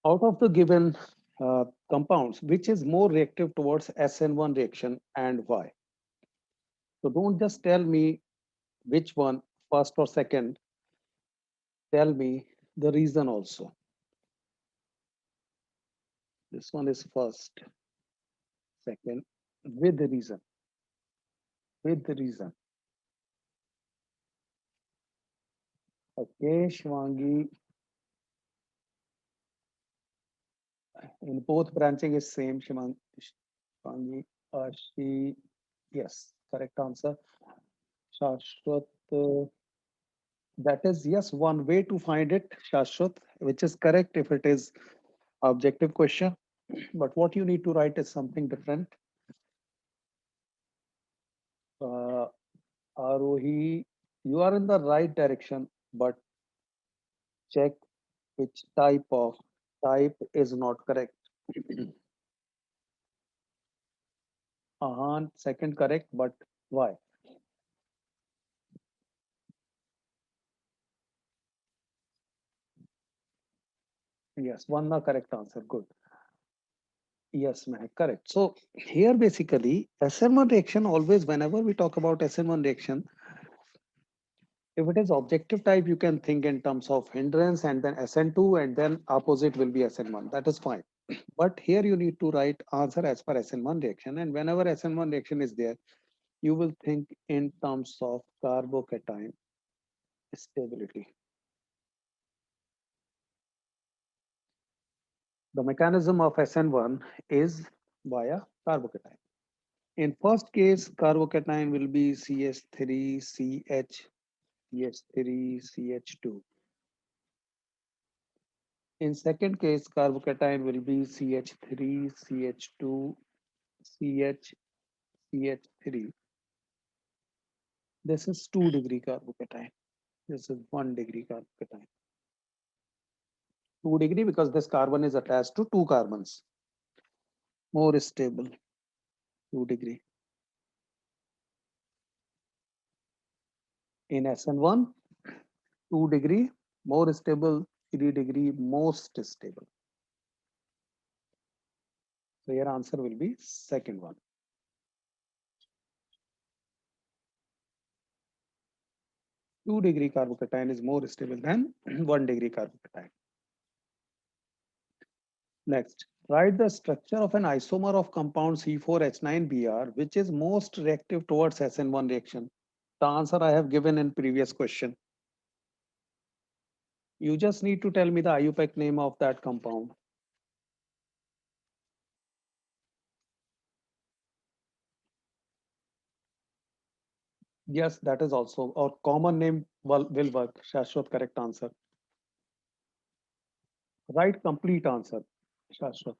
Out of the given compounds, which is more reactive towards SN1 reaction and why? So don't just tell me which one, first or second, tell me the reason also. This one is first, second, with the reason, with the reason. Okay, Shwangi, in both branching is same, Shwangi, she, yes, correct answer. Shashwat, that is, yes, one way to find it, Shashwat, which is correct if it is objective question. But what you need to write is something different. Uh, Arohi, you are in the right direction, but check which type is not correct. Ahan, second correct, but why? Yes, one the correct answer. Good. Yes, Mehak, correct. So here basically SN1 reaction always whenever we talk about SN1 reaction, if it is objective type, you can think in terms of hindrance and then SN2 and then opposite will be SN1. That is fine. But here you need to write answer as per SN1 reaction. And whenever SN1 reaction is there, you will think in terms of carbocation stability. The mechanism of SN1 is via carbocation. In first case, carbocation will be CH3CH, CH3CH2. In second case, carbocation will be CH3CH2, CH3. This is 2-degree carbocation. This is 1-degree carbocation. 2-degree because this carbon is attached to two carbons. More stable, 2-degree. In SN1, 2-degree, more stable, 3-degree, most stable. So your answer will be second one. 2-degree carbocation is more stable than 1-degree carbocation. Next, write the structure of an isomer of compound C4H9Br, which is most reactive towards SN1 reaction. The answer I have given in previous question. You just need to tell me the IUPAC name of that compound. Yes, that is also, or common name will work. Shashwat, correct answer. Write complete answer, Shashwat.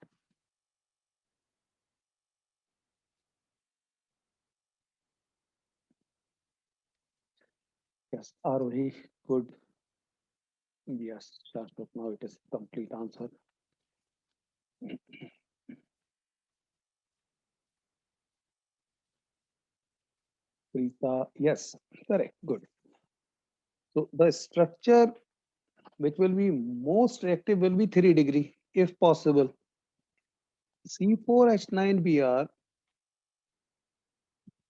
Yes, Arohi, good. Yes, Shashwat, now it is complete answer. Preeta, yes, correct, good. So the structure which will be most reactive will be 3-degree, if possible. C4H9Br,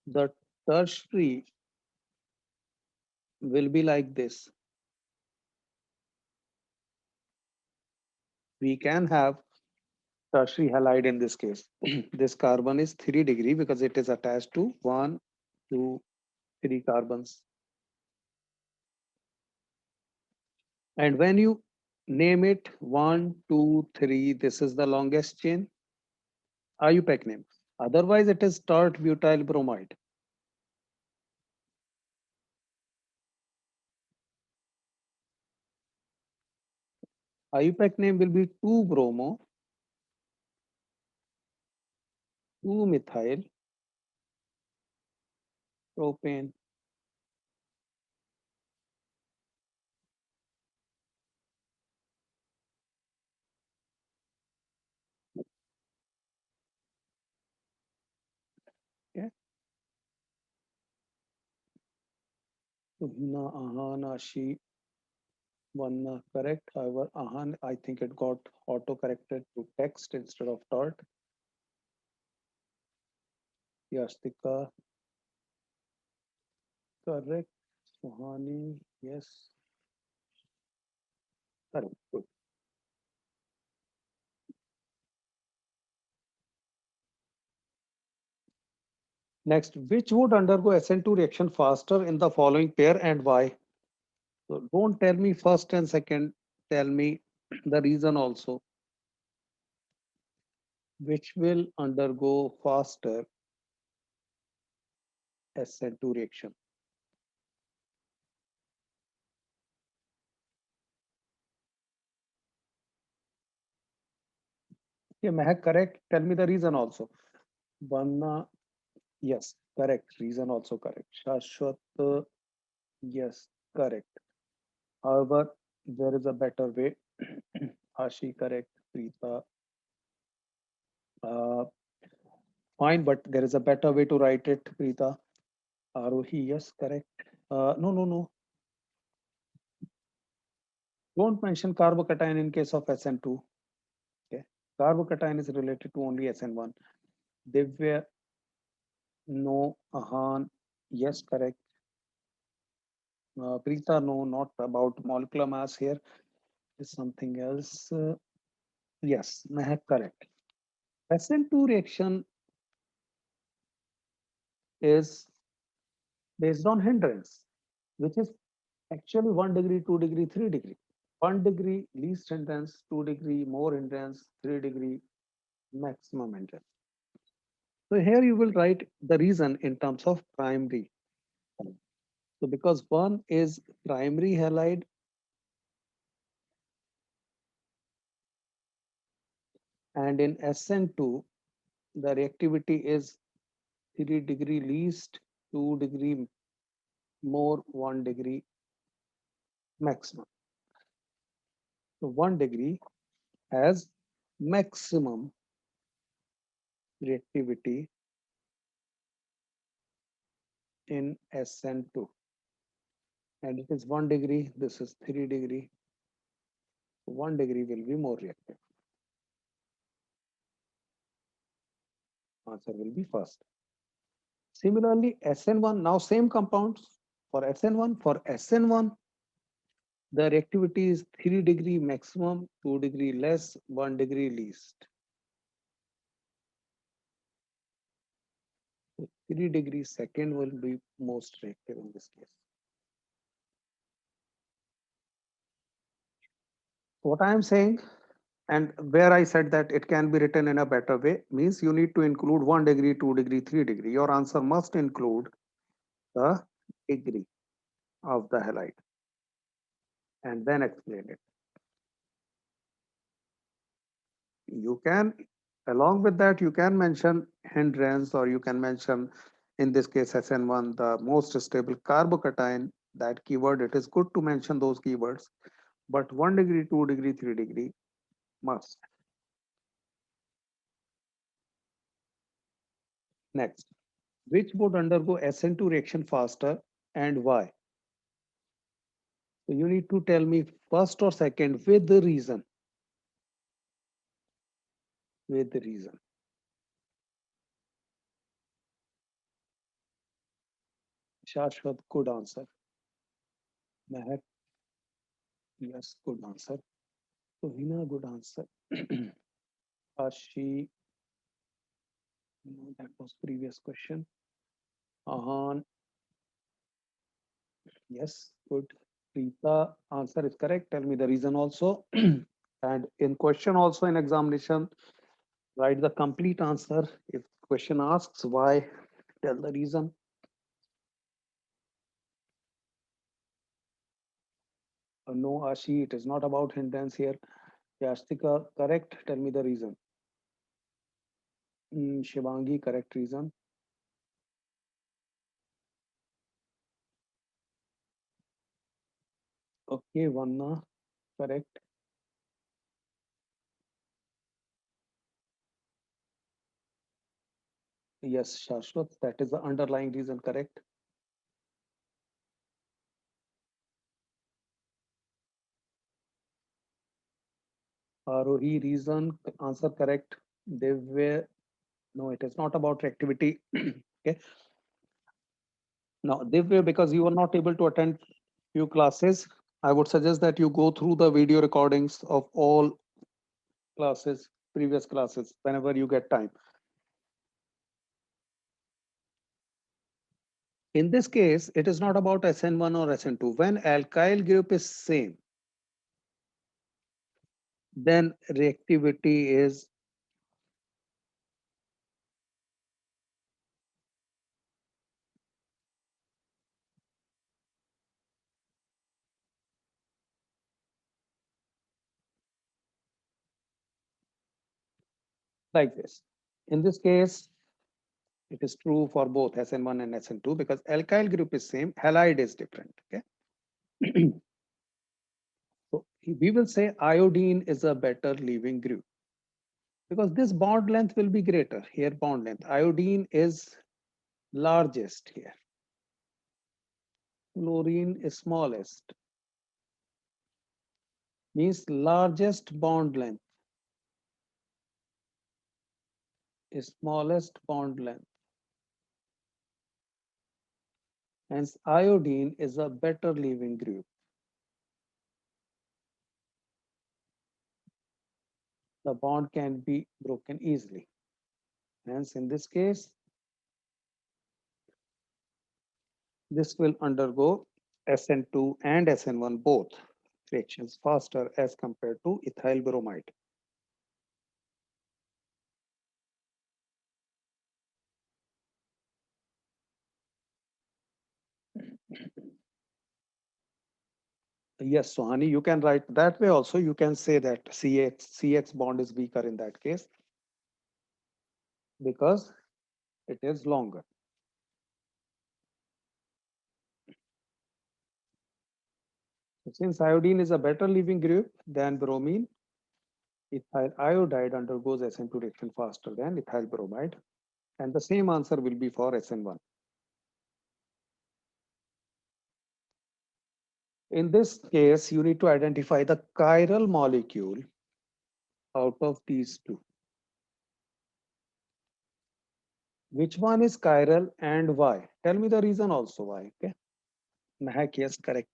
the tertiary will be like this. We can have tertiary halide in this case. This carbon is 3-degree because it is attached to 1, 2, 3 carbons. And when you name it 1, 2, 3, this is the longest chain, IUPAC name. Otherwise, it is tert butyl bromide. IUPAC name will be 2 bromo, 2 methyl propane. Okay. So Hina, Ahana, she. One correct. However, Ahan, I think it got auto corrected to text instead of dot. Yastika, correct. Suhani, yes, correct. Good. Next, which would undergo SN2 reaction faster in the following pair and why? So don't tell me first and second, tell me the reason also. Which will undergo faster SN2 reaction? Yeah, Mehak, correct. Tell me the reason also. Vanna, yes, correct. Reason also correct. Shashwat, yes, correct. However, there is a better way. Ashi, correct. Preeta, uh, fine, but there is a better way to write it. Preeta, Arohi, yes, correct. No, no, no. Don't mention carbocation in case of SN2. Okay. Carbocation is related to only SN1. Divya, no. Ahan, yes, correct. Preeta, no, not about molecular mass here. Is something else. Yes, Mehak, correct. SN2 reaction is based on hindrance, which is actually 1 degree, 2 degree, 3 degree. 1 degree least hindrance, 2 degree more hindrance, 3 degree maximum hindrance. So here you will write the reason in terms of primary. So because one is primary halide and in SN2, the reactivity is 3 degree least, 2 degree more, 1 degree maximum. So 1 degree has maximum reactivity in SN2. And it is 1 degree, this is 3 degree. 1 degree will be more reactive. Answer will be first. Similarly, SN1, now same compounds for SN1. For SN1, the reactivity is 3 degree maximum, 2 degree less, 1 degree least. So 3 degree second will be most reactive in this case. What I am saying, and where I said that it can be written in a better way, means you need to include 1 degree, 2 degree, 3 degree. Your answer must include the degree of the halide and then explain it. You can, along with that, you can mention hindrance or you can mention, in this case, SN1, the most stable carbocation, that keyword. It is good to mention those keywords, but 1 degree, 2 degree, 3 degree must. Next, which would undergo SN2 reaction faster and why? So you need to tell me first or second with the reason. With the reason. Shashwat, good answer. Mehak, yes, good answer. So Hina, good answer. Ashi, no, that was previous question. Ahan, yes, good. Preeta, answer is correct. Tell me the reason also. And in question also in examination, write the complete answer. If question asks why, tell the reason. No, Ashi, it is not about hindrance here. Yastika, correct. Tell me the reason. Shivangi, correct reason. Okay, Vanna, correct. Yes, Shashwat, that is the underlying reason, correct. Arohi, reason, answer correct. They were, no, it is not about reactivity. Okay. Now, they were, because you were not able to attend few classes, I would suggest that you go through the video recordings of all classes, previous classes, whenever you get time. In this case, it is not about SN1 or SN2. When alkyl group is same, then reactivity is like this. In this case, it is true for both SN1 and SN2 because alkyl group is same, halide is different. Okay. So we will say iodine is a better leaving group because this bond length will be greater here. Bond length, iodine is largest here, fluorine is smallest, means largest bond length is smallest bond length. Hence, iodine is a better leaving group. The bond can be broken easily. Hence, in this case, this will undergo SN2 and SN1 both reactions faster as compared to ethyl bromide. Yes, Sohani, you can write that way also. You can say that CX bond is weaker in that case because it is longer. So since iodine is a better leaving group than bromine, ethyl iodide undergoes SN2 reaction faster than ethyl bromide. And the same answer will be for SN1. In this case, you need to identify the chiral molecule out of these two. Which one is chiral and why? Tell me the reason also why. Okay. Mehak, yes, correct.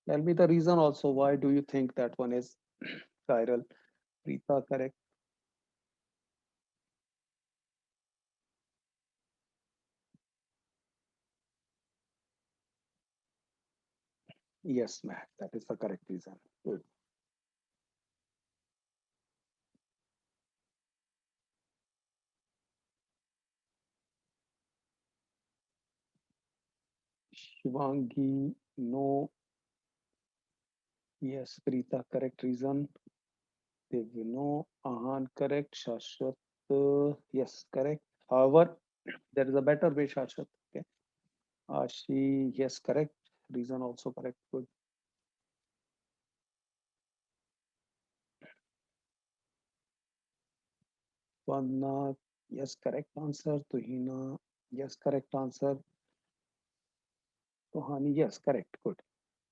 Tell me the reason also why do you think that one is chiral? Preeta, correct. Yes, Mehak, that is the correct reason. Good. Shivangi, no. Yes, Preeta, correct reason. Devya, no. Ahan, correct. Shashwat, yes, correct. However, there is a better way, Shashwat. Okay. Ashi, yes, correct. Reason also correct. Good. Vanna, yes, correct answer. Tuhina, yes, correct answer. Tohani, yes, correct. Good.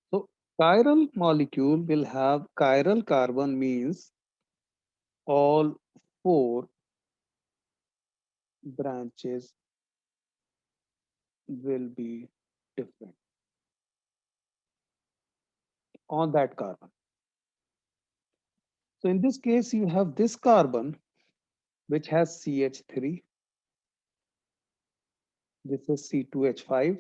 So chiral molecule will have chiral carbon means all four branches will be different on that carbon. So in this case, you have this carbon which has CH3. This is C2H5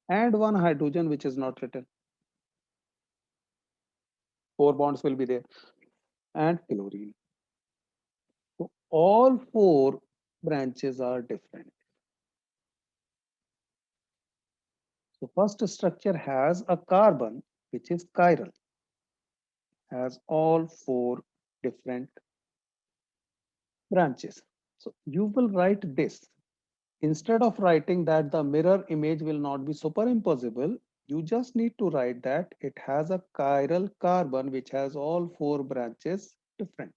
and one hydrogen which is not written. Four bonds will be there and chlorine. So all four branches are different. So first structure has a carbon which is chiral, has all four different branches. So you will write this. Instead of writing that the mirror image will not be superimposable, you just need to write that it has a chiral carbon which has all four branches different.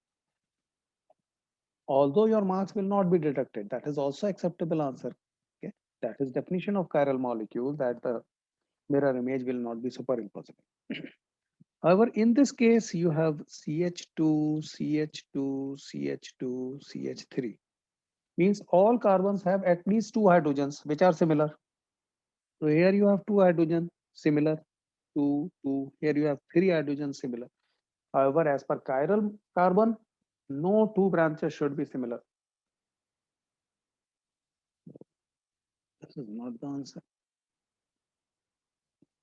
Although your marks will not be deducted, that is also acceptable answer. Okay, that is definition of chiral molecule, that the Mirror image will not be superimposable. However, in this case, you have CH2, CH2, CH2, CH3. Means all carbons have at least two hydrogens which are similar. So here you have two hydrogen similar, two. Here you have three hydrogens similar. However, as per chiral carbon, no two branches should be similar. This is not the answer.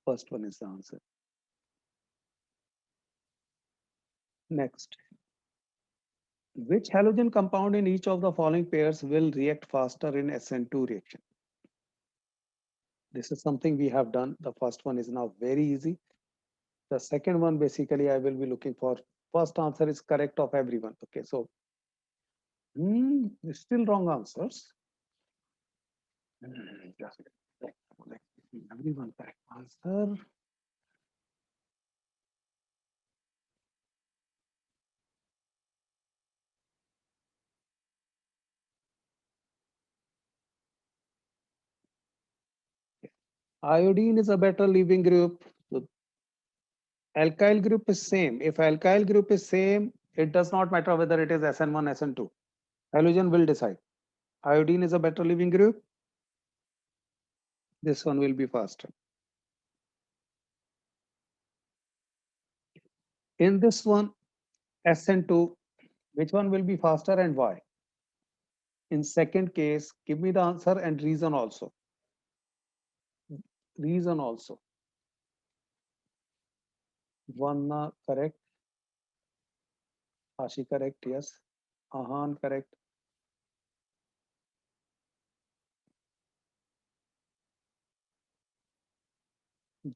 First one is the answer. Next, which halogen compound in each of the following pairs will react faster in SN2 reaction? This is something we have done. The first one is now very easy. The second one, basically, I will be looking for. First answer is correct of everyone. Okay, so still wrong answers. Just everyone correct answer. Iodine is a better leaving group. So alkyl group is same. If alkyl group is same, it does not matter whether it is SN1, SN2. Halogen will decide. Iodine is a better leaving group. This one will be faster. In this one, SN2, which one will be faster and why? In second case, give me the answer and reason also. Reason also. Vanna correct. Ashi correct, yes. Ahan correct.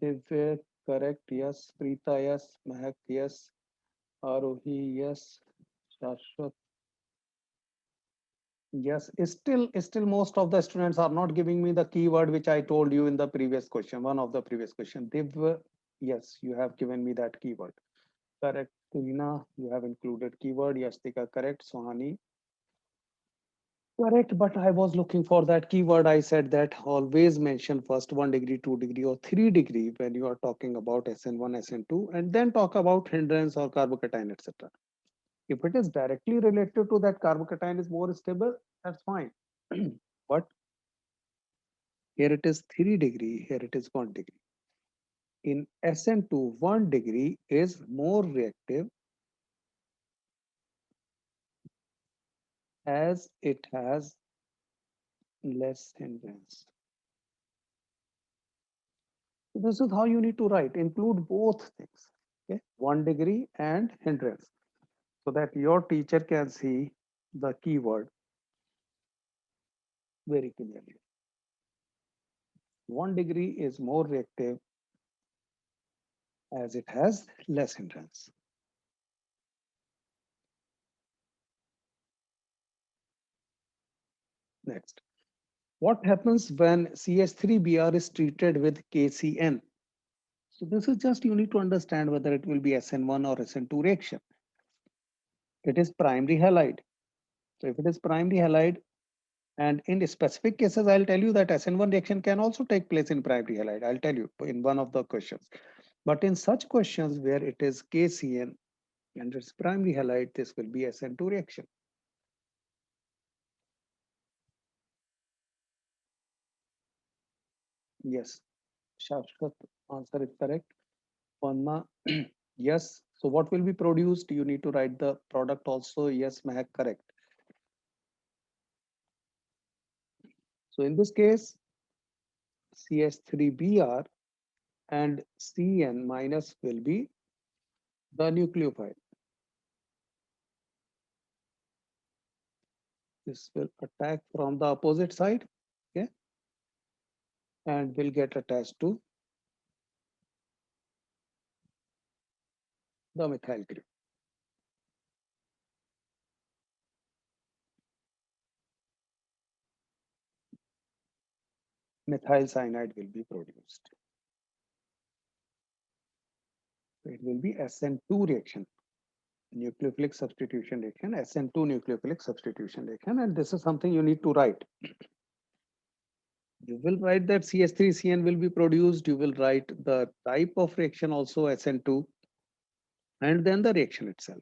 Divya correct, yes. Preeta, yes. Mahak, yes. Arohi, yes. Shashwat, yes. Still most of the students are not giving me the keyword which I told you in the previous question, one of the previous question. Div, yes, you have given me that keyword. Correct. Tuhina, you have included keyword. Yastika, correct. Sohani, correct, but I was looking for that keyword. I said that always mention first 1 degree, 2 degree, or 3 degree when you are talking about SN1, SN2, and then talk about hindrance or carbocation, etc. If it is directly related to that carbocation is more stable, that's fine. But here it is 3 degree, here it is 1 degree. In SN2, 1 degree is more reactive as it has less hindrance. So this is how you need to write. Include both things. Okay, 1 degree and hindrance, so that your teacher can see the keyword very clearly. 1 degree is more reactive as it has less hindrance. Next, what happens when CH3Br is treated with KCN? So this is just you need to understand whether it will be SN1 or SN2 reaction. It is primary halide. So if it is primary halide, and in specific cases, I'll tell you that SN1 reaction can also take place in primary halide. I'll tell you in one of the questions. But in such questions where it is KCN and it's primary halide, this will be SN2 reaction. Yes, Shashwat answer is correct. Vanna, yes. So what will be produced? You need to write the product also. Yes, Mahak, correct. So in this case, CH3Br and CN minus will be the nucleophile. This will attack from the opposite side, okay, and will get attached to the methyl group. Methyl cyanide will be produced. So it will be SN2 reaction, nucleophilic substitution reaction, SN2 nucleophilic substitution reaction, and this is something you need to write. You will write that CH3CN will be produced. You will write the type of reaction also SN2, and then the reaction itself.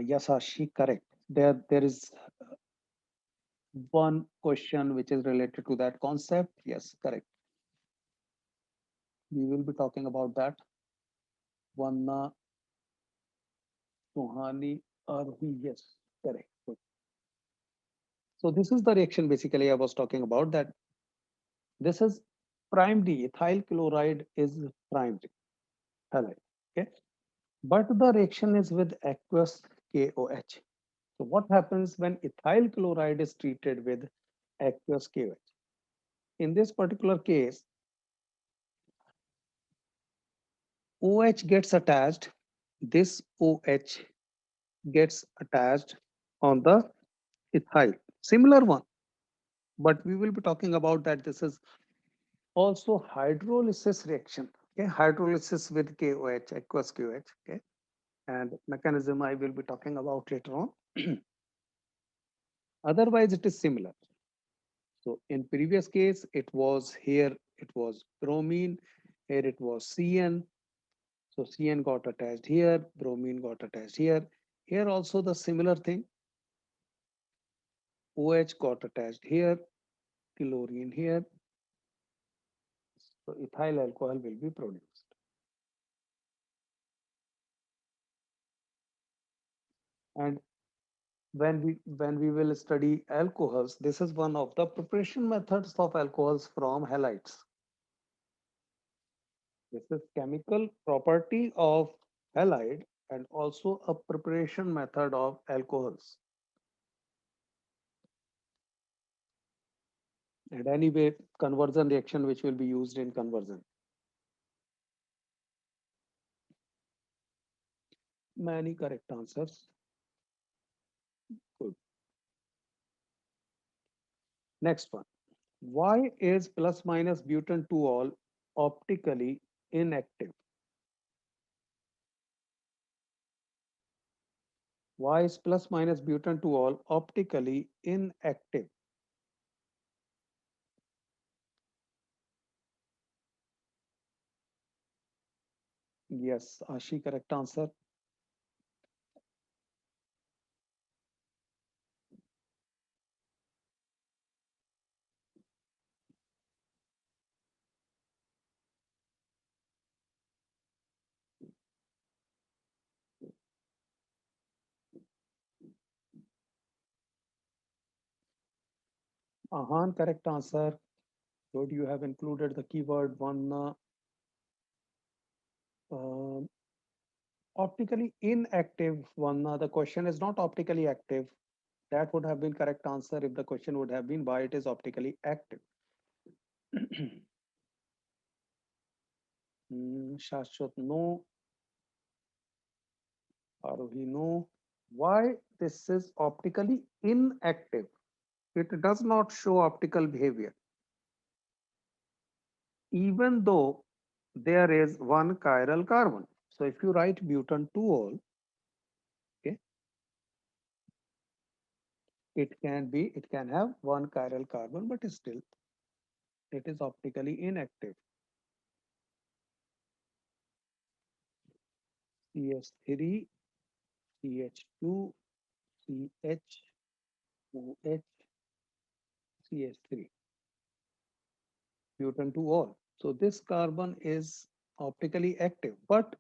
Yes, Ashi, correct. There is one question which is related to that concept. Yes, correct. We will be talking about that. Vanna, Suhani, Arhi. Yes, correct. Good. So this is the reaction basically I was talking about. That this is prime D. Ethyl chloride is prime D halide. Okay, but the reaction is with aqueous KOH. So what happens when ethyl chloride is treated with aqueous KOH? In this particular case, OH gets attached. This OH gets attached on the ethyl. Similar one, but we will be talking about that. This is also hydrolysis reaction. Okay, hydrolysis with KOH, aqueous KOH. Okay, and mechanism I will be talking about later on. Otherwise, it is similar. So in previous case, it was here, it was bromine, here it was CN. So CN got attached here, bromine got attached here. Here also the similar thing, OH got attached here, chlorine here. So ethyl alcohol will be produced. And when we will study alcohols, this is one of the preparation methods of alcohols from halides. This is chemical property of halide and also a preparation method of alcohols. And anyway, conversion reaction which will be used in conversion. Many correct answers. Good. Next one. Why is plus minus butane 2-ol optically inactive? Why is plus minus butane 2-ol optically inactive? Yes, Ashi, correct answer. Ahan, correct answer. Good, you have included the keyword one. Um, Optically inactive one. The question is not optically active. That would have been correct answer if the question would have been why it is optically active. Shashwat, no. Arohi, no. Why this is optically inactive? It does not show optical behavior, even though there is one chiral carbon. So if you write butane 2-ol, okay, it can have one chiral carbon, but still it is optically inactive. CH3, CH2, CH, OH, CH3, butane 2-ol. So this carbon is optically active, but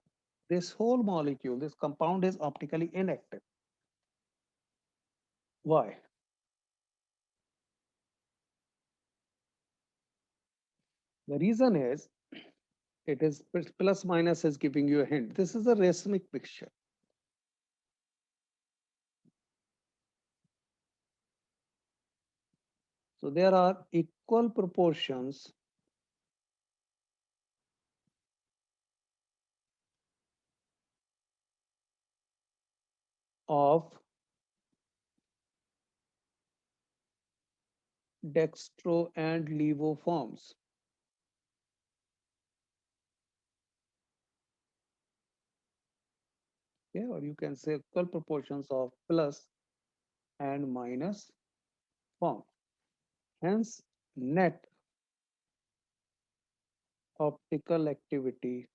this whole molecule, this compound is optically inactive. Why? The reason is it is plus minus is giving you a hint. This is a racemic mixture. So there are equal proportions of dextro and levo forms. Okay, or you can say equal proportions of plus and minus form. Hence, net optical activity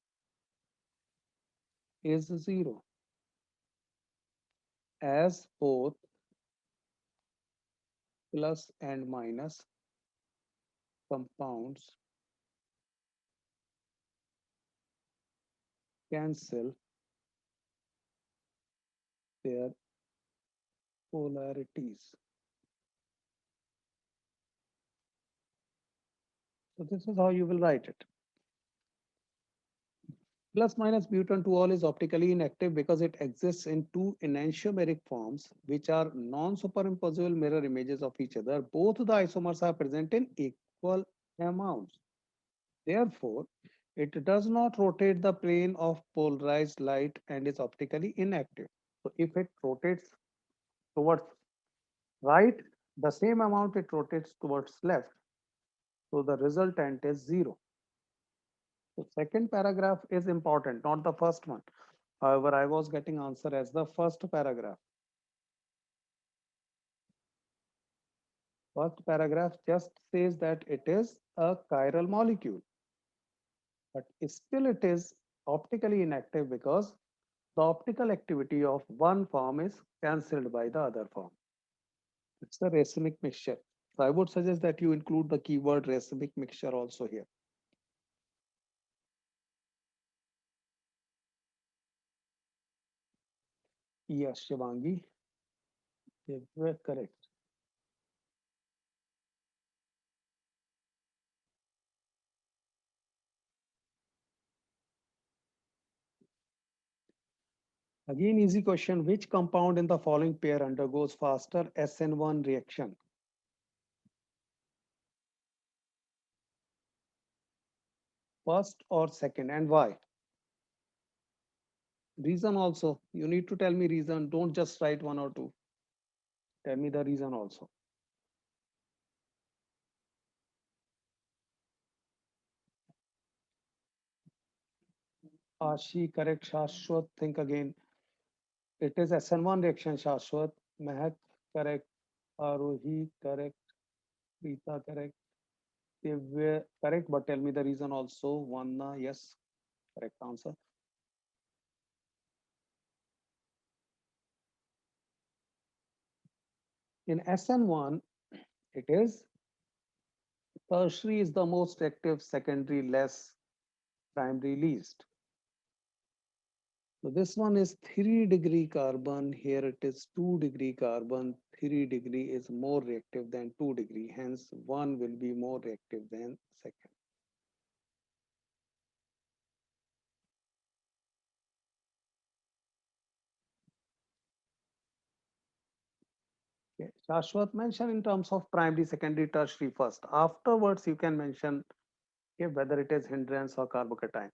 is zero as both plus and minus compounds cancel their polarities. So this is how you will write it. Plus minus butan 2-ol is optically inactive because it exists in two enantiomeric forms, which are non-superimposable mirror images of each other. Both the isomers are present in equal amounts. Therefore, it does not rotate the plane of polarized light and is optically inactive. So if it rotates towards right, the same amount it rotates towards left. So the resultant is zero. The second paragraph is important, not the first one. However, I was getting answer as the first paragraph. First paragraph just says that it is a chiral molecule, but still it is optically inactive because the optical activity of one form is cancelled by the other form. It's a racemic mixture. So I would suggest that you include the keyword racemic mixture also here. Yes, Shivangi, you were correct. Again, easy question. Which compound in the following pair undergoes faster SN1 reaction? First or second, and why? Reason also. You need to tell me reason. Don't just write one or two. Tell me the reason also. Ashi, correct. Shashwat, think again. It is SN1 reaction, Shashwat. Mehak, correct. Arohi, correct. Rita, correct. Divya, correct. But tell me the reason also. Vanna, yes, correct answer. In SN1, it is tertiary is the most active, secondary less, primary least. So this one is 3-degree carbon. Here it is 2-degree carbon. 3-degree is more reactive than 2-degree. Hence, one will be more reactive than second. Okay. Shashwat, mention in terms of primary, secondary, tertiary first. Afterwards, you can mention, okay, whether it is hindrance or carbocation.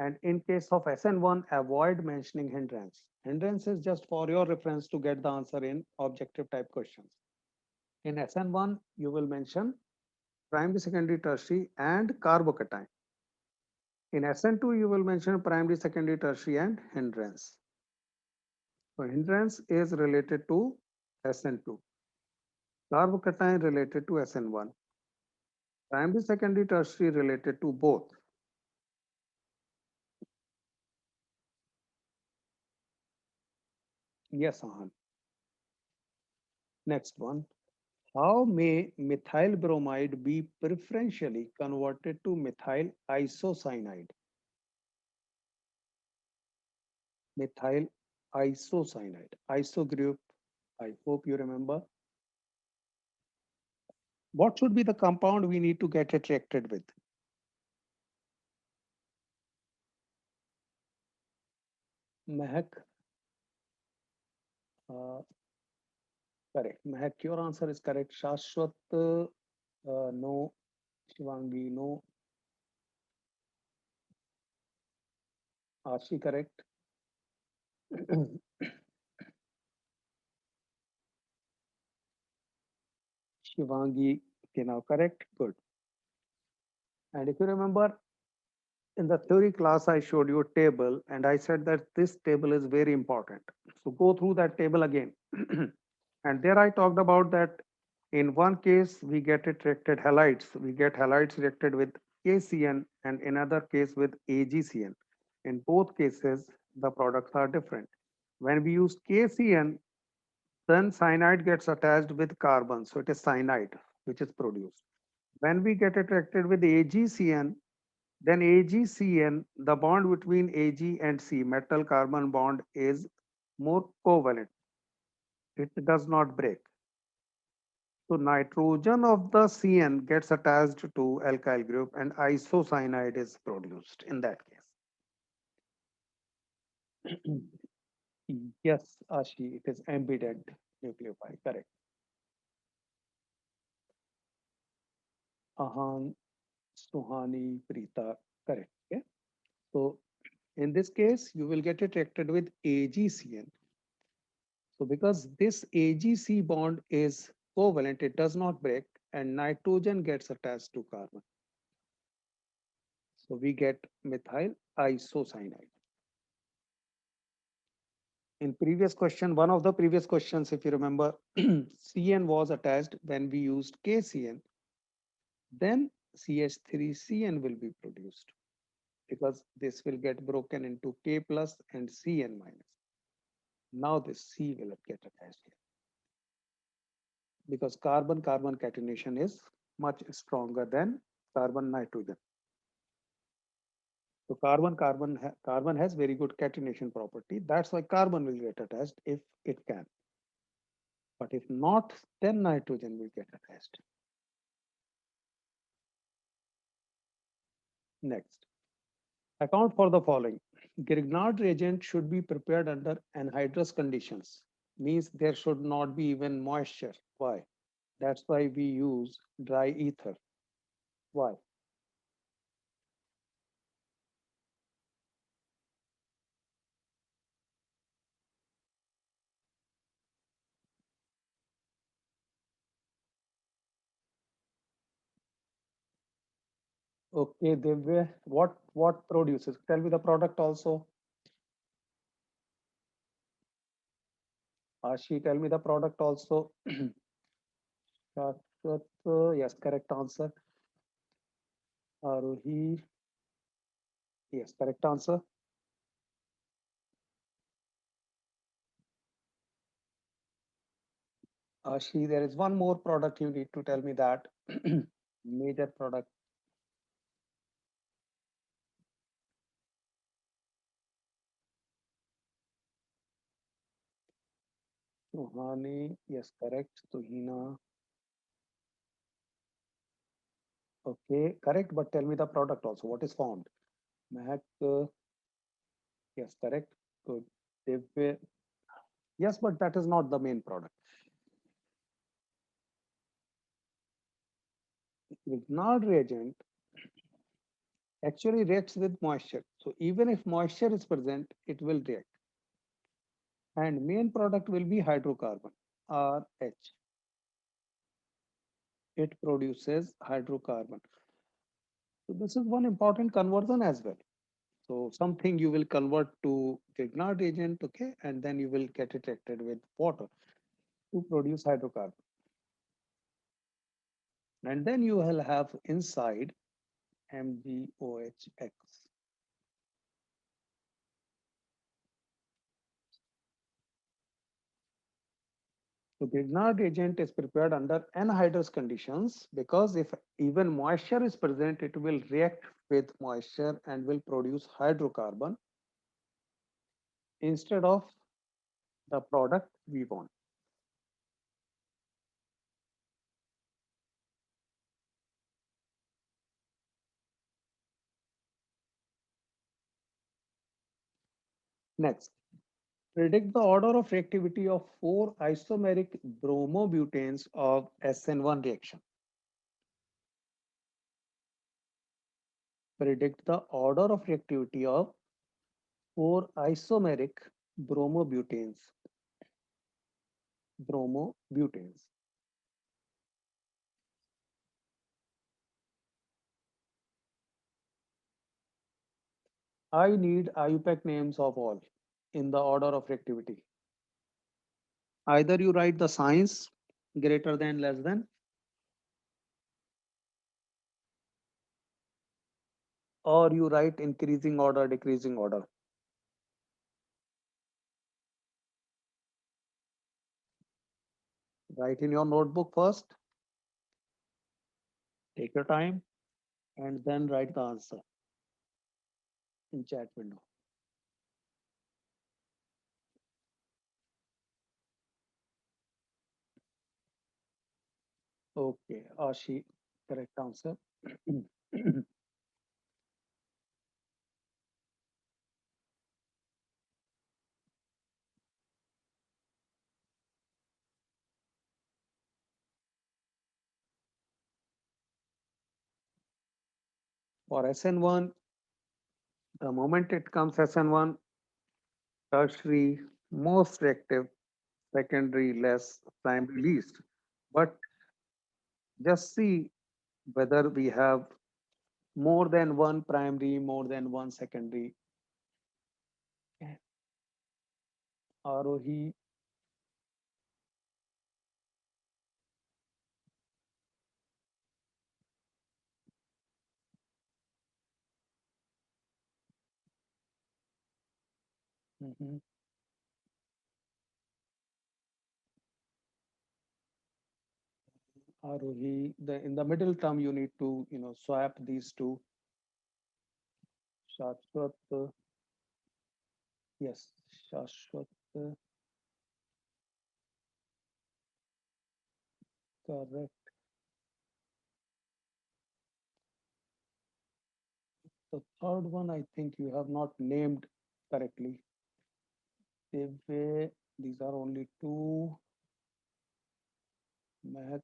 And in case of SN1, avoid mentioning hindrance. Hindrance is just for your reference to get the answer in objective type questions. In SN1, you will mention primary, secondary, tertiary, and carbocation. In SN2, you will mention primary, secondary, tertiary, and hindrance. So hindrance is related to SN2. Carbocation related to SN1. Primary, secondary, tertiary related to both. Yes, Ahan. Next one. How may methyl bromide be preferentially converted to methyl isocyanide? Methyl isocyanide. Iso group, I hope you remember. What should be the compound we need to get it reacted with? Mehak, uh, correct. Mehak, your answer is correct. Shashwat, no. Shivangi, no. Ashi, correct. Shivangi, okay, now correct. Good. And if you remember, In the theory class, I showed you a table and I said that this table is very important. So go through that table again. And there I talked about that in one case, we get it reacted halides. We get halides reacted with KCN and in another case with AgCN. In both cases, the products are different. When we use KCN, then cyanide gets attached with carbon. So it is cyanide which is produced. When we get it reacted with AgCN, then AgCN, the bond between Ag and C, metal carbon bond, is more covalent. It does not break. So nitrogen of the CN gets attached to alkyl group and isocyanide is produced in that case. Yes, Ashi, it is embedded nucleophile, correct. Ahan, Suhani, Preeta, correct. Okay. So in this case, you will get it reacted with AgCN. So because this AgC bond is covalent, it does not break and nitrogen gets attached to carbon. So we get methyl isocyanide. In previous question, one of the previous questions, if you remember, CN was attached when we used KCN, then CH3CN will be produced because this will get broken into K plus and CN minus. Now this C will get attached here because carbon-carbon catenation is much stronger than carbon-nitrogen. So carbon has very good catenation property. That's why carbon will get attached if it can. But if not, then nitrogen will get attached. Next, account for the following. Grignard reagent should be prepared under anhydrous conditions. Means there should not be even moisture. Why? That's why we use dry ether. Why? Okay, Divya, what produces? Tell me the product also. Ashi, tell me the product also. Shashwat, yes, correct answer. Arohi, yes, correct answer. Ashi, there is one more product you need to tell me that. Major product. Suhani, yes, correct. Tuhina, okay, correct. But tell me the product also. What is found? Mehak, yes, correct. Good. Divya, yes, but that is not the main product. Grignard reagent actually reacts with moisture. So even if moisture is present, it will react. And main product will be hydrocarbon, RH. It produces hydrocarbon. So this is one important conversion as well. So something you will convert to Grignard reagent, okay, and then you will get it reacted with water to produce hydrocarbon. And then you will have inside MgOHX. So Grignard reagent is prepared under anhydrous conditions because if even moisture is present, it will react with moisture and will produce hydrocarbon instead of the product we want. Next, predict the order of reactivity of four isomeric bromobutanes of SN1 reaction. Predict the order of reactivity of four isomeric bromobutanes. Bromobutanes. I need IUPAC names of all in the order of reactivity. Either you write the signs greater than, less than, or you write increasing order, decreasing order. Write in your notebook first, take your time, and then write the answer in chat window. Okay, Ashi, correct answer. For SN1, the moment it comes SN1, tertiary, most reactive, secondary, less, primary, least. But just see whether we have more than one primary, more than one secondary. Arohi, mhm, Arohi, in the middle term, you need to, swap these two. Shashwat, yes, Shashwat, correct. The third one, I think you have not named correctly. These are only two. Mehak,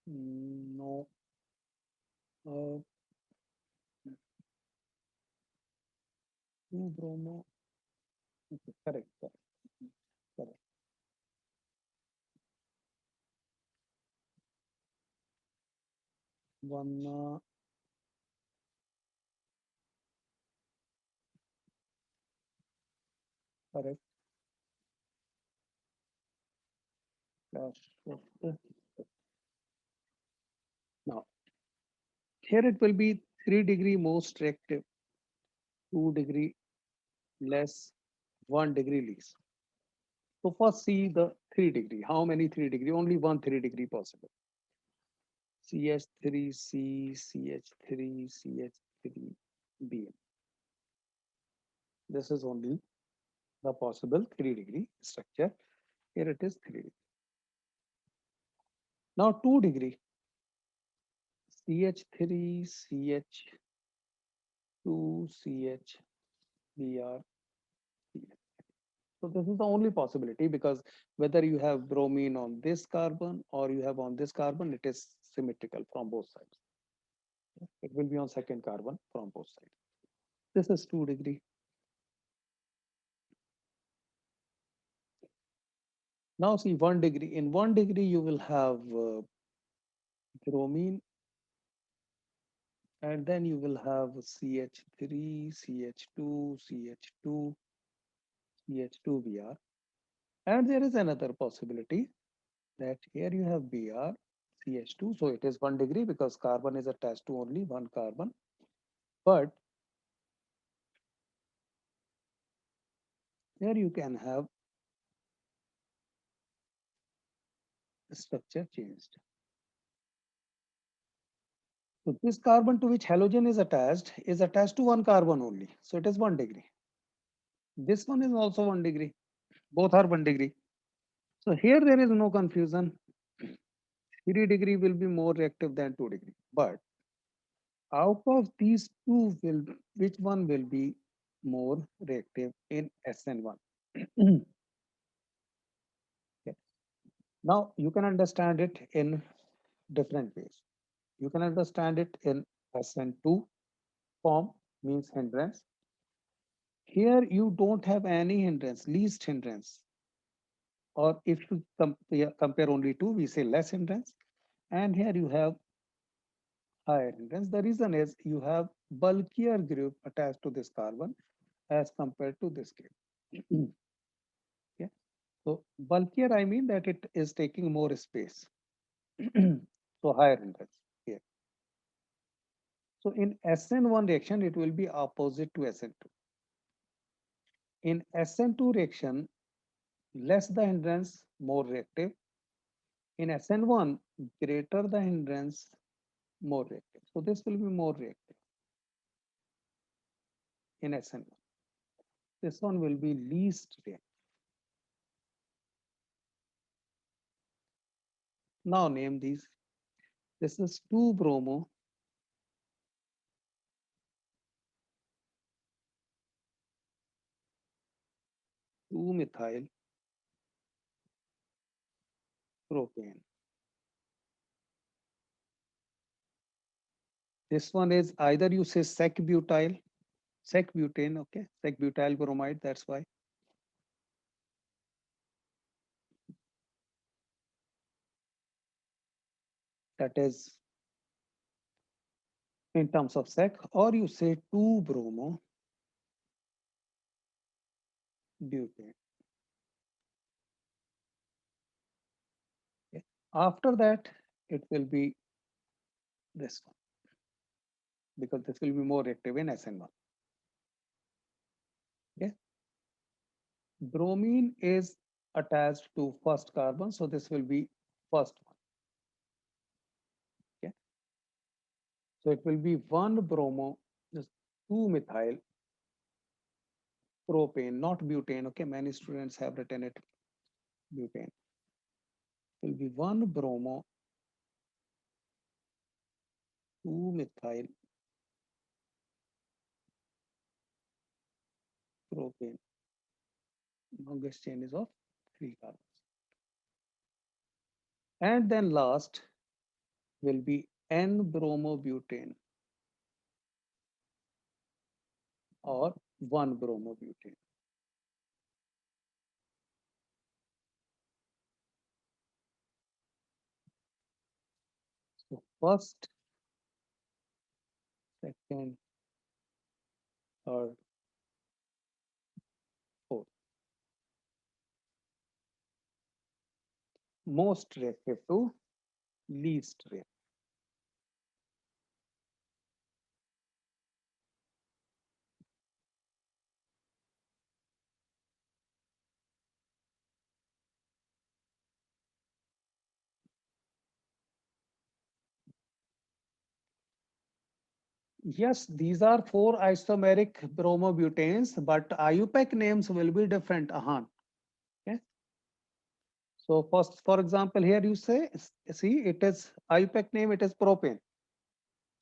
no. Uh, two bromo. Okay, correct, correct, correct. One, correct. Shashwat. Now, here it will be 3 degree most reactive, 2 degree less, 1 degree least. So first see the 3 degree. How many 3 degree? Only one 3 degree possible. CH3C, CH3, CH3, BN. This is only the possible 3 degree structure. Here it is 3 degree. Now 2 degree. CH3, CH2, CH, Br, CH. So this is the only possibility because whether you have bromine on this carbon or you have on this carbon, it is symmetrical from both sides. It will be on second carbon from both sides. This is 2 degree. Now see 1 degree. In 1 degree, you will have bromine, and then you will have CH3, CH2, CH2, CH2Br. And there is another possibility that here you have Br, CH2. So it is 1 degree because carbon is attached to only one carbon. But here you can have structure changed. So this carbon to which halogen is attached to one carbon only. So it is 1 degree. This one is also 1 degree. Both are 1 degree. So here there is no confusion. 3 degree will be more reactive than 2 degree. But out of these two, which one will be more reactive in SN1? Okay. Now you can understand it in different ways. You can understand it in SN2 form, means hindrance. Here you don't have any hindrance, least hindrance. Or if you compare only two, we say less hindrance. And here you have higher hindrance. The reason is you have bulkier group attached to this carbon as compared to this group. Yeah. So bulkier, I mean that it is taking more space. So higher hindrance here. So in SN1 reaction, it will be opposite to SN2. In SN2 reaction, less the hindrance, more reactive. In SN1, greater the hindrance, more reactive. So this will be more reactive in SN1. This one will be least reactive. Now name these. This is 2-bromo, 2-methyl propane. This one is either you say sec-butyl, sec-butane, okay, sec-butyl bromide, that's why. That is in terms of sec, or you say 2-bromo butane. Okay. After that, it will be this one because this will be more active in SN1. Okay. Bromine is attached to first carbon, so this will be first one. Okay. So it will be 1-bromo, just 2-methyl propane, not butane. Okay, many students have written it butane. It will be 1-bromo, 2-methyl propane. Longest chain is of 3 carbons. And then last will be N-bromobutane or 1-bromobutane. So first, second, third, fourth. Most reactive to least reactive. Yes, these are 4 isomeric bromobutanes, but IUPAC names will be different. Okay. So first, for example, here you say, see, it is IUPAC name, it is propane.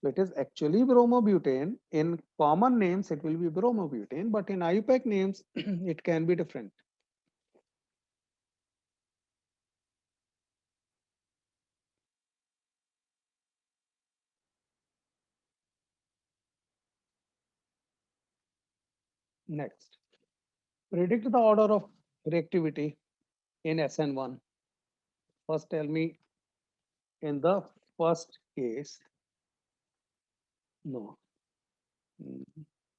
So it is actually bromobutane. In common names, it will be bromobutane, but in IUPAC names, it can be different. Next, predict the order of reactivity in SN1. First, tell me in the first case, no.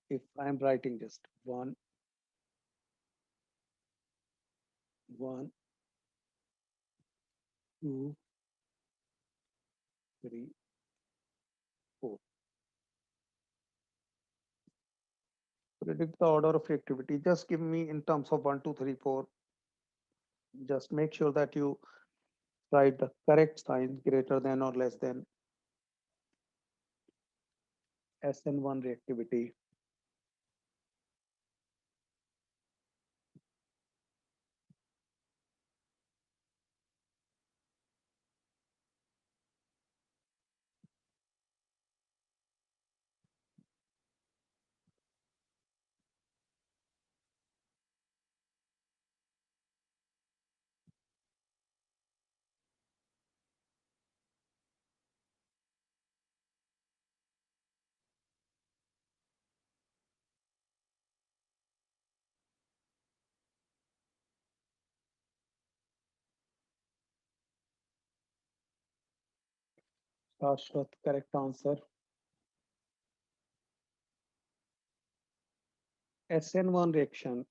If I'm writing just one, 2, 3, 4. Predict the order of reactivity. Just give me in terms of 1, 2, 3, 4. Just make sure that you write the correct sign greater than or less than SN1 reactivity. Ashwath, correct answer. SN1 reaction,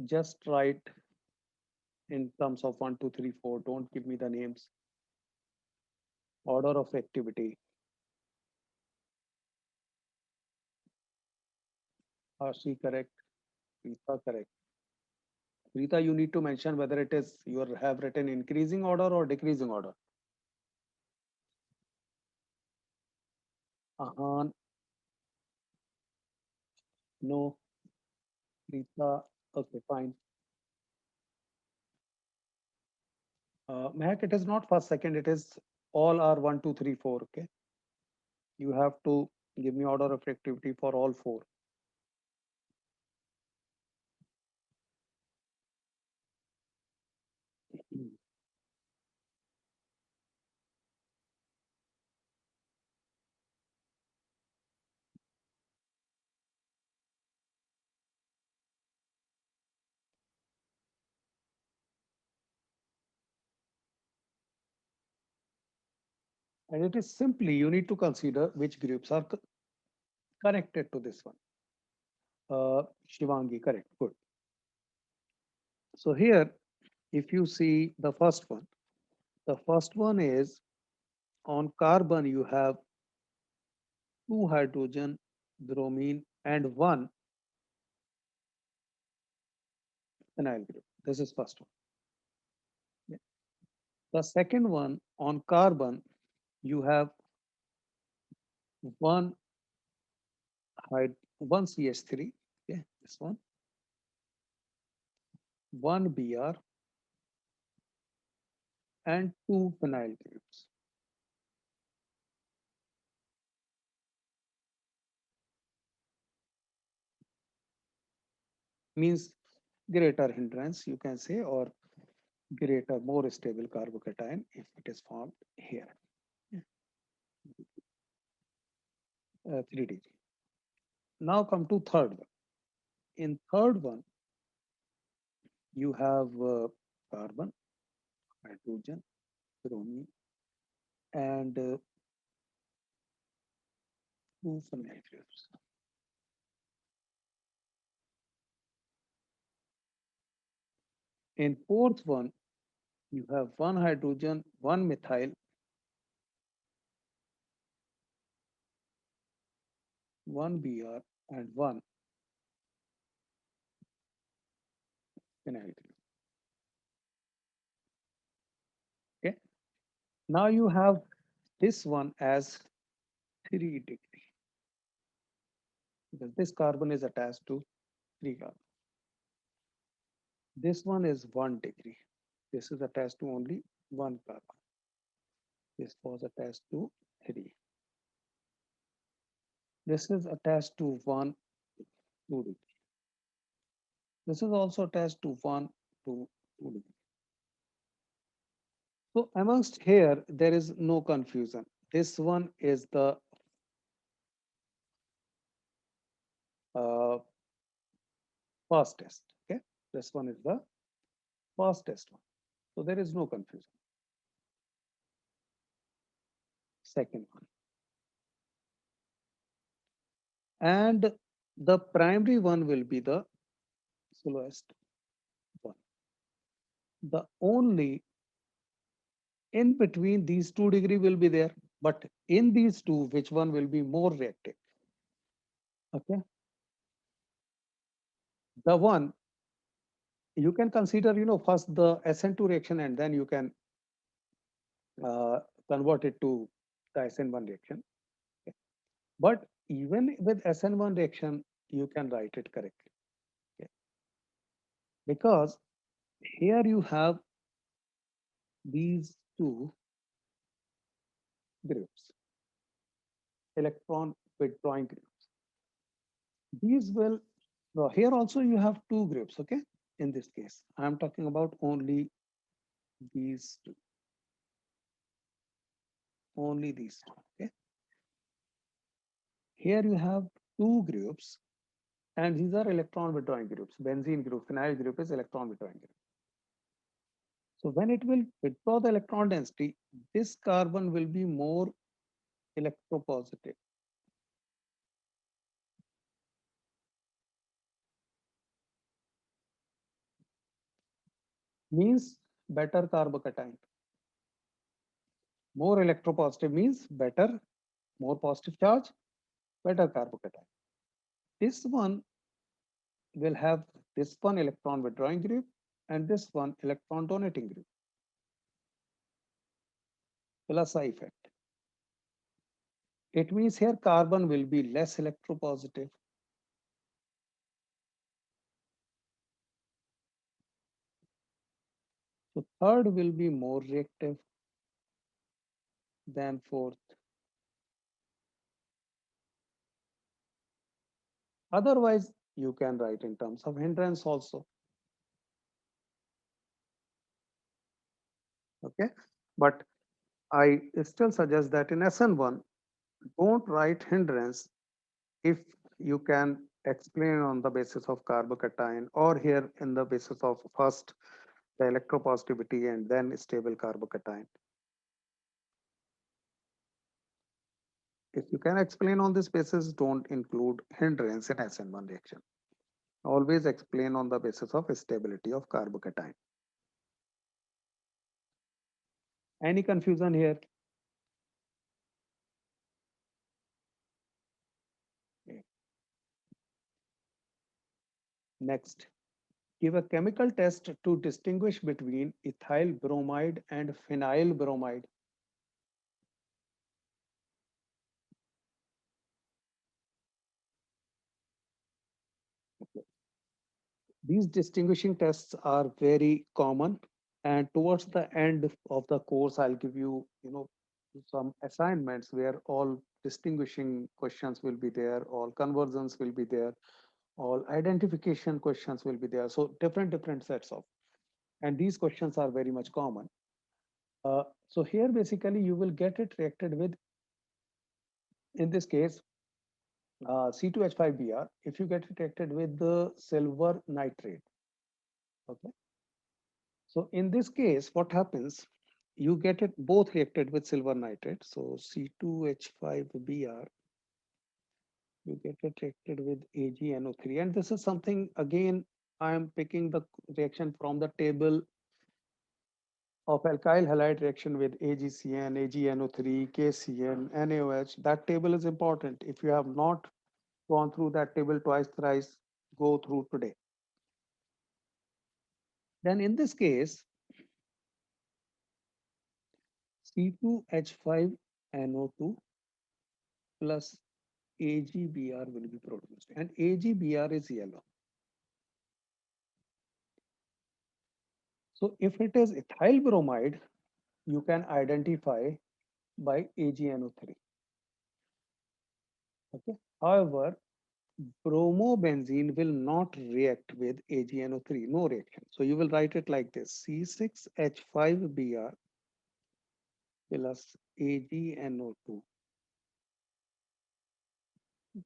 just write in terms of 1, 2, 3, 4. Don't give me the names. Order of activity. Ashi, correct. Rita, correct. Rita, you need to mention whether it is you have written increasing order or decreasing order. Ahan, no. Rita, okay, fine. Mehak, it is not first, second. It is all are 1, 2, 3, 4. Okay. You have to give me order of activity for all four. And it is simply you need to consider which groups are connected to this one. Shivangi, correct. Good. So here, if you see the first one is on carbon, you have two hydrogen, bromine, and one phenyl group. This is first one. Yeah. The second one on carbon, you have one one CH3. Okay, this one Br, and two phenyl groups. Means greater hindrance, you can say, or greater, more stable carbocation if it is formed here. 3 degree. Now come to third one. In third one, you have carbon, hydrogen, bromine, and two phenyl groups. In fourth one, you have one hydrogen, one methyl, one Br, and one phenyl group. Okay. Now you have this one as 3 degree because this carbon is attached to three carbon. This one is 1 degree. This is attached to only one carbon. This was attached to three. This is attached to 1, 2 degree. This is also attached to 1, 2 degree. So amongst here, there is no confusion. This one is the uh, fastest. Okay, this one is the fastest one. So there is no confusion. Second one. And the primary one will be the slowest one. The only in between these 2 degree will be there, but in these two, which one will be more reactive? Okay, the one you can consider, first the SN2 reaction, and then you can uh, convert it to the SN1 reaction. Okay. But even with SN1 reaction, you can write it correctly. Okay. Because here you have these two groups, electron withdrawing groups. These will, here also you have two groups, okay? In this case, I'm talking about only these two, only these two, okay? Here you have two groups, and these are electron withdrawing groups. Benzene group, phenyl group is electron withdrawing group. So when it will withdraw the electron density, this carbon will be more electropositive. Means better carbocation. More electropositive means better, more positive charge, better carbocation. This one will have this one electron withdrawing group and this one electron donating group plus I effect. It means here carbon will be less electropositive. So third will be more reactive than fourth. Otherwise, you can write in terms of hindrance also. Okay, but I still suggest that in SN1, don't write hindrance if you can explain on the basis of carbocation or here in the basis of first the electropositivity and then stable carbocation. If you can explain on this basis, don't include hindrance in SN1 reaction. Always explain on the basis of stability of carbocation. Any confusion here? Next, give a chemical test to distinguish between ethyl bromide and phenyl bromide. These distinguishing tests are very common, and towards the end of the course, I'll give you, some assignments where all distinguishing questions will be there, all conversions will be there, all identification questions will be there. So different sets of, and these questions are very much common. So here basically you will get it reacted with, in this case, C2H5Br, if you get it reacted with the silver nitrate. Okay. So in this case, what happens? You get it both reacted with silver nitrate. So C2H5Br, you get it reacted with AgNO3. And this is something, again, I am picking the reaction from the table of alkyl halide reaction with AgCN, AgNO3, KCN, NaOH. That table is important. If you have not gone through that table twice, thrice, go through today. Then in this case, C2H5NO2 plus AgBr will be produced, and AgBr is yellow. So if it is ethyl bromide, you can identify by AgNO3. Okay. However, bromobenzene will not react with AgNO3, no reaction. So you will write it like this: C6H5Br plus AgNO2,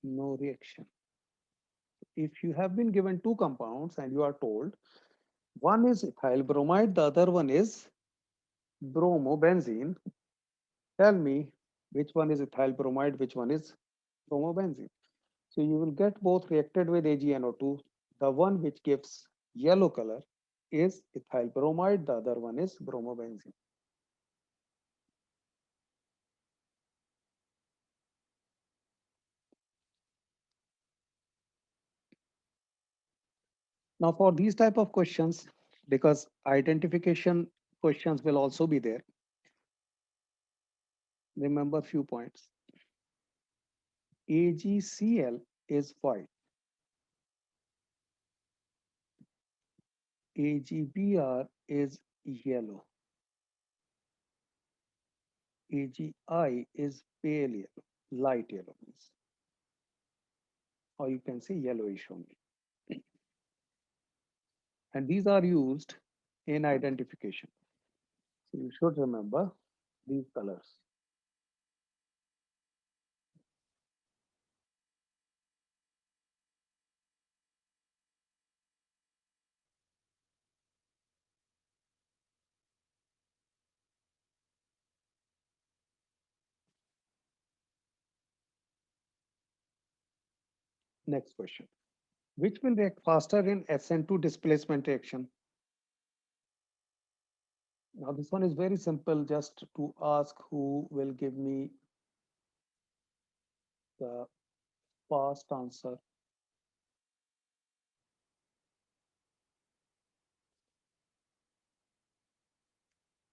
no reaction. If you have been given two compounds and you are told one is ethyl bromide, the other one is bromobenzene, tell me which one is ethyl bromide, which one is bromobenzene. So you will get both reacted with AgNO2. The one which gives yellow color is ethyl bromide, the other one is bromobenzene. Now for these type of questions, because identification questions will also be there, remember few points. AgCl is white. AgBr is yellow. AgI is pale yellow, light yellow means, or you can say yellowish only. And these are used in identification. So you should remember these colors. Next question. Which will react faster in SN2 displacement reaction? Now this one is very simple, just to ask who will give me the fast answer.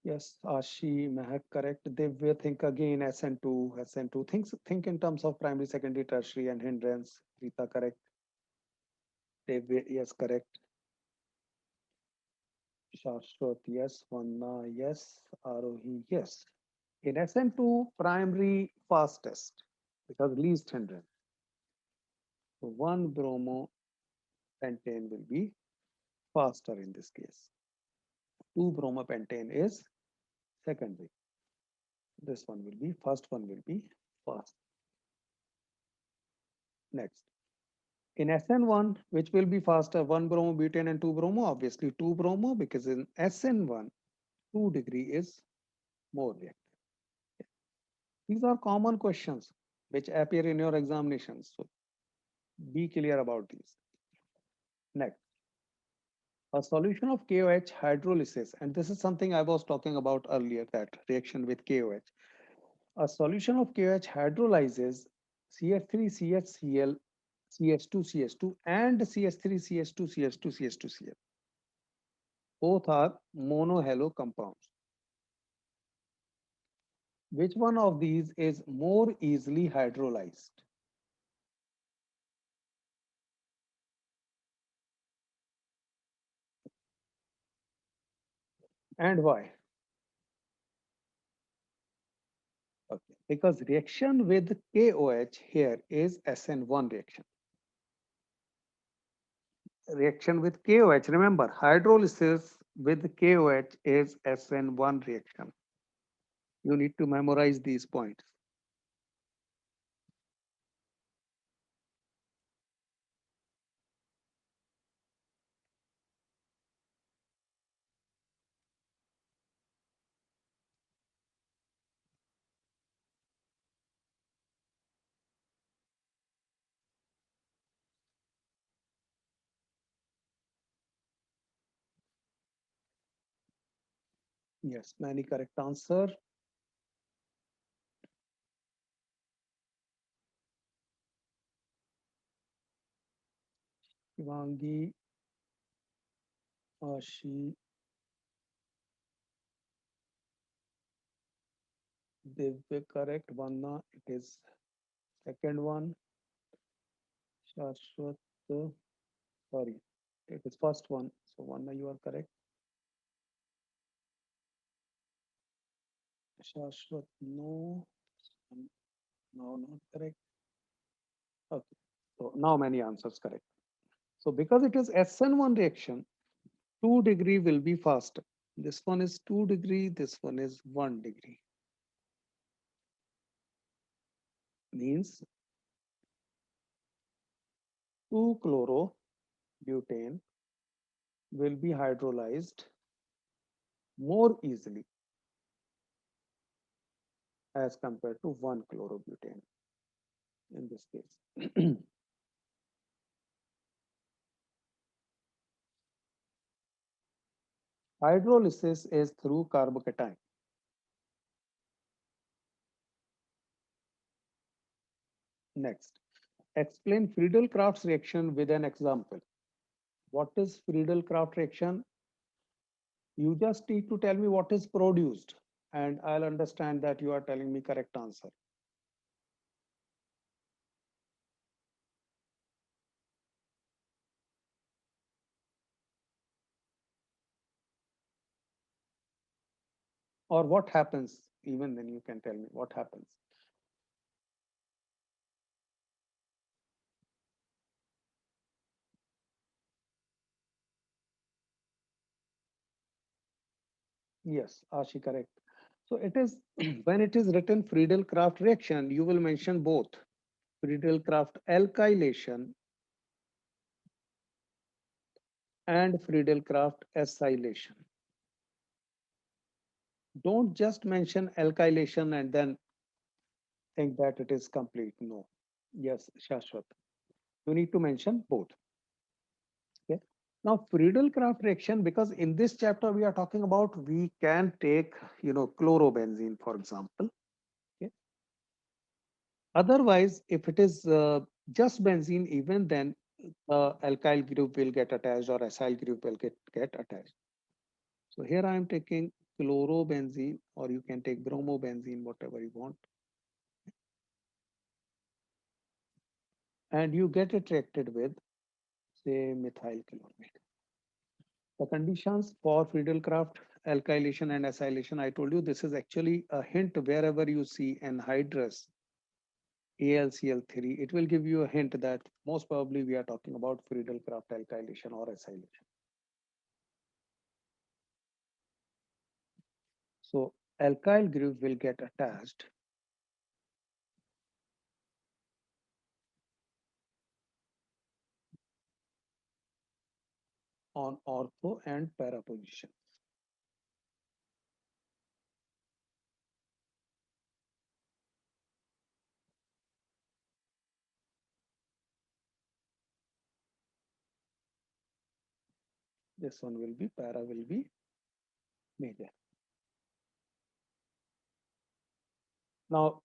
Yes, Ashi, Mehak, correct. They will think again SN2, SN2. Think in terms of primary, secondary, tertiary, and hindrance. Rita, correct. They yes, correct. Shashwat, yes. Vanna, yes. Arohi, yes. In SN2, primary fastest because least hindrance. So 1 bromo pentane will be faster in this case. 2 bromopentane is secondary. This one will be, first one will be fast. Next. In SN1, which will be faster, 1 bromobutane and 2 bromo, obviously 2 bromo, because in SN1, 2 degree is more reactive. These are common questions which appear in your examinations. So be clear about these. Next, a solution of KOH hydrolysis, and this is something I was talking about earlier, that reaction with KOH. A solution of KOH hydrolyzes CH3CHCl, CH2CH2, and CH3CH2, CH2, CH2Cl. Both are monohalo compounds. Which one of these is more easily hydrolyzed? And why? Okay. Because reaction with KOH here is SN1 reaction. Reaction with KOH, remember, hydrolysis with KOH is SN1 reaction. You need to memorize these points. Yes, many correct answer. Shivangi, Ashi, Divya, correct. Vanna, it is second one. Shashwat, sorry, it is first one. So Vanna, you are correct. Shashwat, no. No, not correct. Okay. So now many answers correct. So because it is SN1 reaction, 2 degree will be faster. This one is 2 degree, this one is 1 degree. Means 2-chlorobutane will be hydrolyzed more easily as compared to 1-chlorobutane in this case. Hydrolysis is through carbocation. Next, explain Friedel-Crafts reaction with an example. What is Friedel-Crafts reaction? You just need to tell me what is produced, and I'll understand that you are telling me correct answer. Or what happens, even then you can tell me what happens. Yes, Ashi, correct. So it is when it is written Friedel-Crafts reaction, you will mention both Friedel-Crafts alkylation and Friedel-Crafts acylation. Don't just mention alkylation and then think that it is complete. No. Yes, Shashwat. You need to mention both. Okay. Now, Friedel-Crafts reaction, because in this chapter we are talking about, we can take, chlorobenzene, for example. Okay. Otherwise, if it is just benzene, even then alkyl group will get attached or acyl group will get attached. So here I am taking chlorobenzene, or you can take bromobenzene, whatever you want. And you get it reacted with, say, methyl chloride. The conditions for Friedel-Crafts alkylation and acylation, I told you this is actually a hint wherever you see anhydrous AlCl3, it will give you a hint that most probably we are talking about Friedel-Crafts alkylation or acylation. So alkyl group will get attached on ortho and para position. This one will be para, will be major. Now,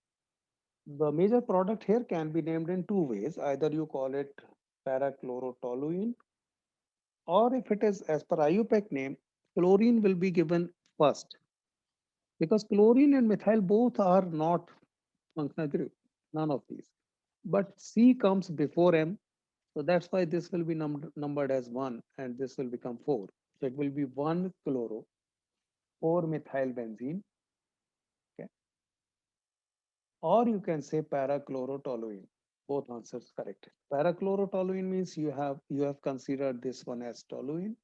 the major product here can be named in two ways. Either you call it para-chlorotoluene, or if it is as per IUPAC name, chlorine will be given first, because chlorine and methyl both are not functional group, none of these. But C comes before M, so that's why this will be numbered as 1 and this will become 4. So it will be 1 chloro, 4 methyl benzene, okay? Or you can say para-chlorotoluene. Both answers correct. Para-chlorotoluene means you have considered this one as toluene,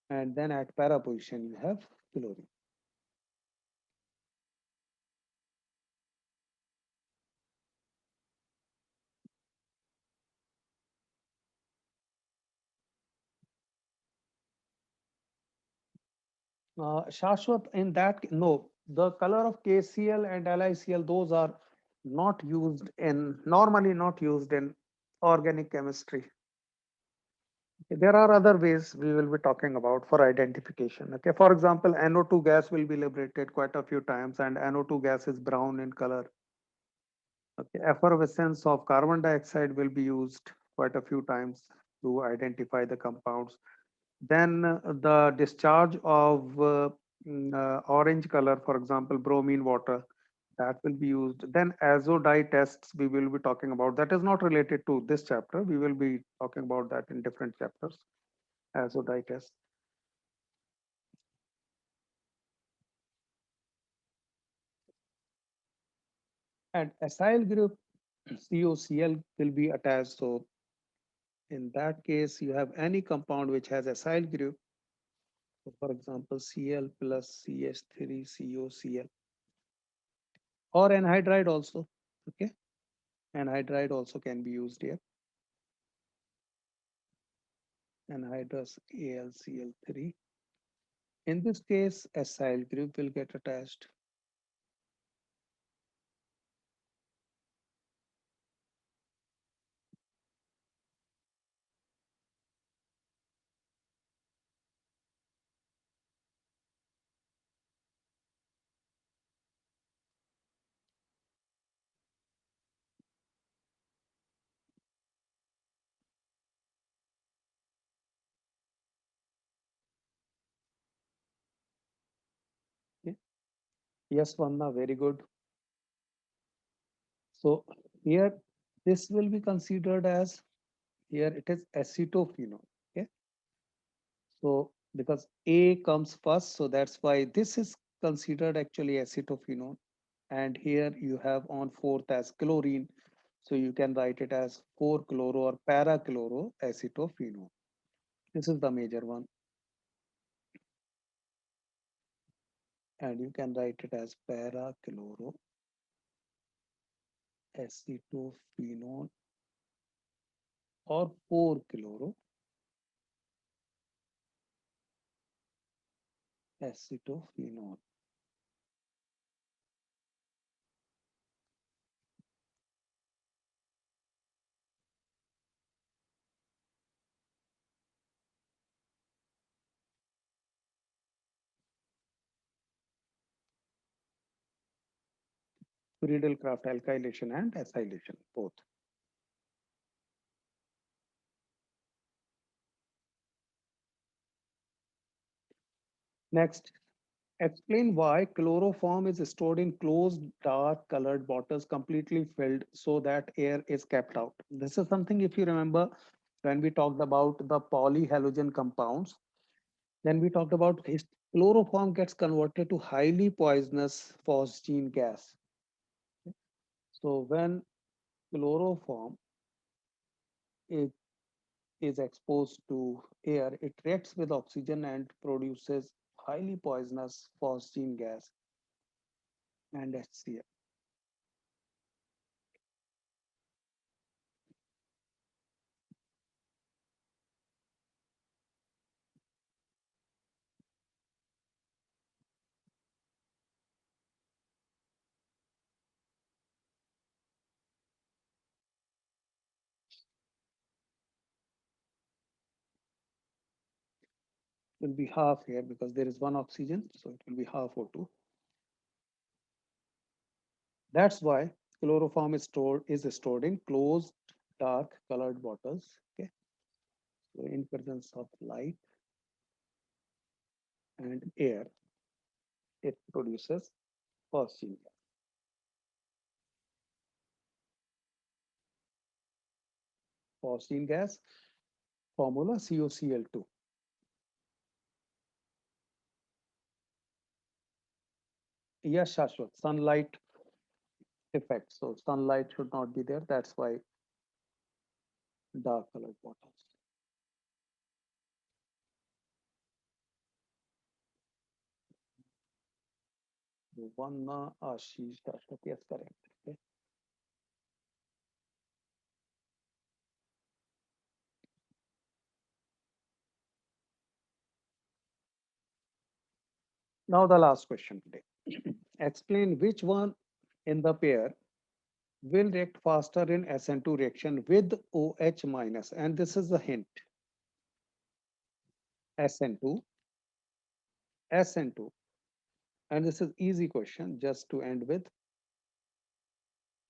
and then at para position you have chlorine. Shashwat, in that, no, the color of KCl and LiCl, those are not used in, normally not used in organic chemistry. There are other ways we will be talking about for identification. Okay, for example, NO2 gas will be liberated quite a few times, and NO2 gas is brown in color. Okay, effervescence of carbon dioxide will be used quite a few times to identify the compounds. Then the discharge of orange color, for example, bromine water, that will be used. Then azo dye tests we will be talking about. That is not related to this chapter. We will be talking about that in different chapters. Azo dye test. And acyl group COCl will be attached. So in that case, you have any compound which has acyl group. So for example, Cl plus CH3 COCl, or anhydride also. Okay, anhydride also can be used here. Anhydrous AlCl3. In this case, acyl group will get attached. Okay. Yes, Vanna, very good. So here, this will be considered as, here it is acetophenone. Okay. So because A comes first, so that's why this is considered actually acetophenone. And here you have on fourth as chlorine. So you can write it as 4-chloro or para-chloroacetophenone. This is the major one. And you can write it as para-chloroacetophenone or 4-chloroacetophenone. Friedel-Crafts alkylation and acylation, both. Next, explain why chloroform is stored in closed, dark colored bottles completely filled so that air is kept out. This is something, if you remember, when we talked about the polyhalogen compounds, then we talked about chloroform gets converted to highly poisonous phosgene gas. So when chloroform is, is exposed to air, it reacts with oxygen and produces highly poisonous phosgene gas and HCl. Will be half here because there is one oxygen, so it will be half O2. That's why chloroform is stored in closed, dark colored bottles. Okay, so in presence of light and air, it produces phosgene gas. Phosgene gas formula COCl2. Yes, Shashwat, sunlight effect. So sunlight should not be there. That's why dark colored bottles. Vanna Ashish Shashwat. Yes, correct. Okay. Now the last question today. Explain which one in the pair will react faster in SN2 reaction with OH minus. And this is the hint. SN2, SN2. And this is easy question just to end with.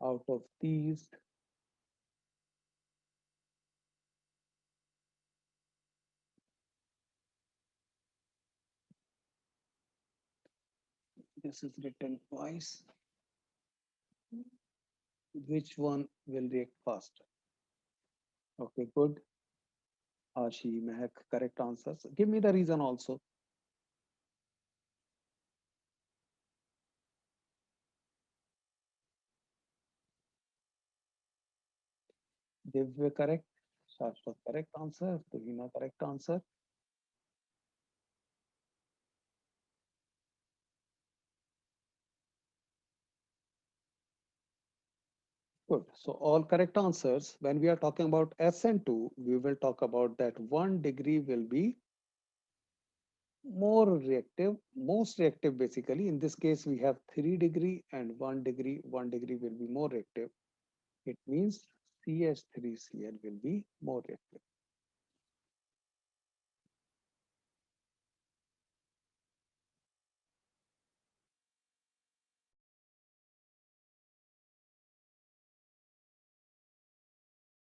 Out of these, this is written twice. Which one will react faster? Okay, good. Ashi, Mehak, correct answers. Give me the reason also. Divya correct. Shashwat correct answer. Tuhina correct answer. Good. So all correct answers. When we are talking about SN2, we will talk about that 1 degree will be more reactive, most reactive basically. In this case, we have 3 degree and 1 degree. 1 degree will be more reactive. It means CH3Cl will be more reactive.